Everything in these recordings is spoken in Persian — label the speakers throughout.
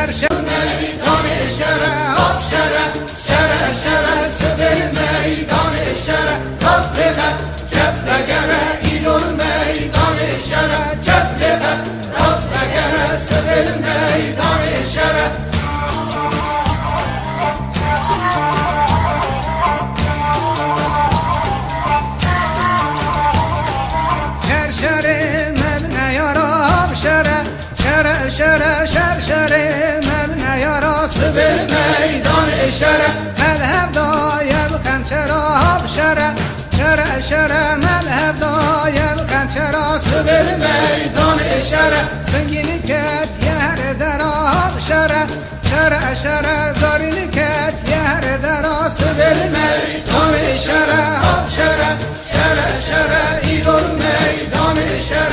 Speaker 1: میدان شهر آب شهر شهر شهر سبل میدان شهر راست بخط چپ بگره ایدون میدان شهر چپ بخط راست بگره سبل میدان شهر شر شر شر من یارا سبل میدان شر مذهب دایم خنچرا شر شر شر مذهب دایم خنچرا سبل میدان شر زنگین کت یهر درا شر شر شر زارین کت یهر درا سبل میدان شر شر شر شر ایدون میدان شر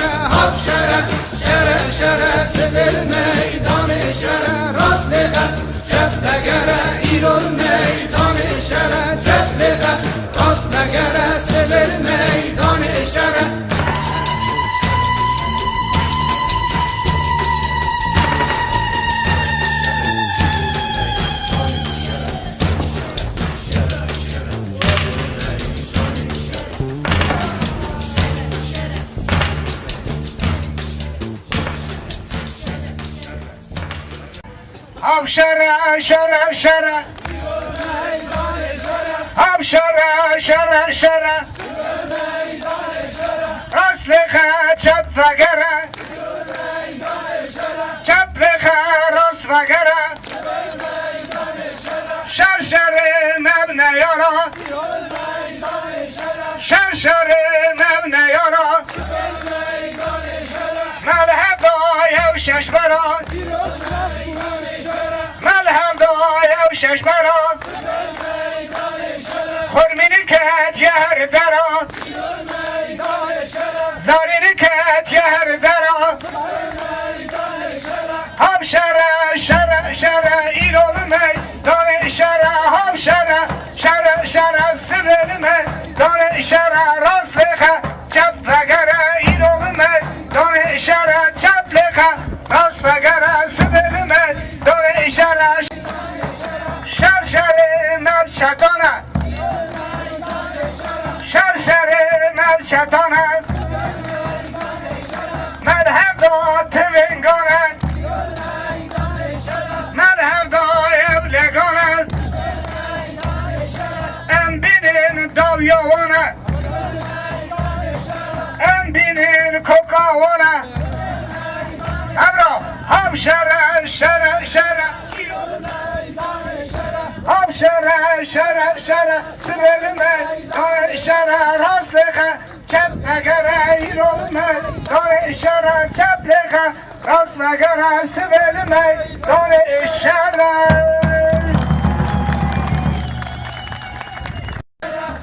Speaker 1: شر شر شر سبل میدان شر راست بخط چپ بگره ایرون میدان شر چپ بخط راست بگره سبل میدان شر
Speaker 2: آب شره شره شره آب شره شره شره راست بخه چپ وگره چپ بخه راست وگره شر شره مبنه یارا شر شره مبنه یارا مذهب دایو شش برا مذهب دایو شش برا خورمینی کت یهر درا زارینی کت یهر درا هم شره شره شره ایرون میدان شره هم شره شره شره سبل میدان شره راست بخه چپ بگره ایرون میدان شره چپ بخه راست بگره سبل میدان شره شر شره مر شتانه شر شره مر شتانه مذهب دا تونگانه مذهب دا اولگانه ام بینین داویاوانه ام بینین کوکاوانه ابرا هم شره شره شره هم شره شره شره سبل میدان شره راست بخه چپ نگره ایرون میدان شره چپ بخه راست نگره سبل میدان شره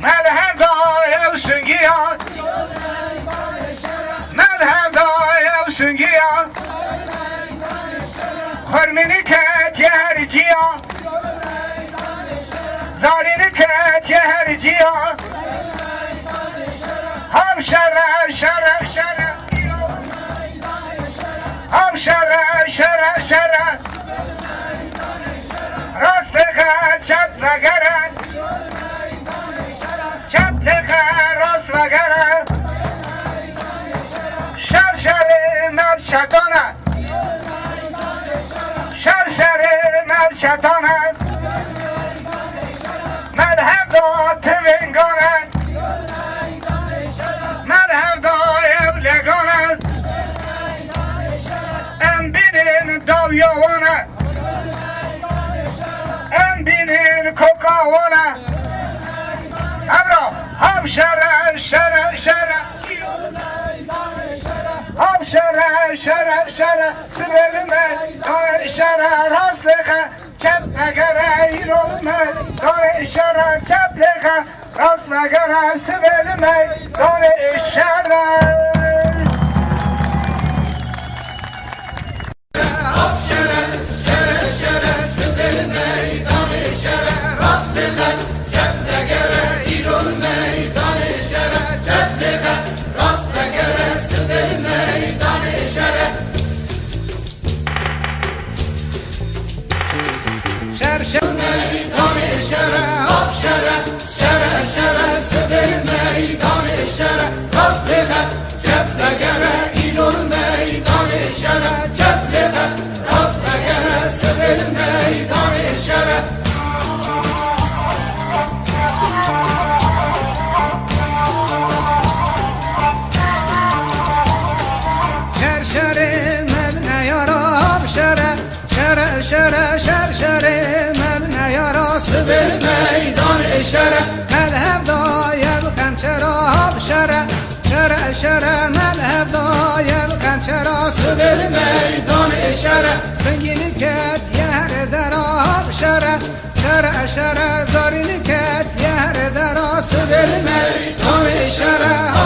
Speaker 2: مذهب دایم سنگیات مذهب دایم سنگیات خورمینی کت یهر جیا زارینی کت یهر جیا هم شره شره شره هم شره شره شره راست بخه چپ وگره چپ بخه راست وگره شر شره مر شتانه شر شره مر شتانه مذهب دا تونگانه مذهب دا اولگانه ام بینین داویاوانه ام بینین کوکاوانه ابرا هم شره شره شره هم شره شره شره سبل میدان شره راست بخه چپ نگره ایرون میدان شره چپ بخه راست نگره سبل میدان شره
Speaker 1: شره شره شره سبل میدان شره راست بخه جب بگره ایدون میدان شره جب بخه راست بگره سبل میدان شره
Speaker 3: شر شر شر من نیارا
Speaker 1: سبل میدان شره
Speaker 3: مذهب دایم کنچرا شر شر شر مذهب دایم کنچرا
Speaker 1: سبل میدان شره
Speaker 3: سنگین کت یهر درا شر شر شر دارین کت یهر درا
Speaker 1: سبل میدان شره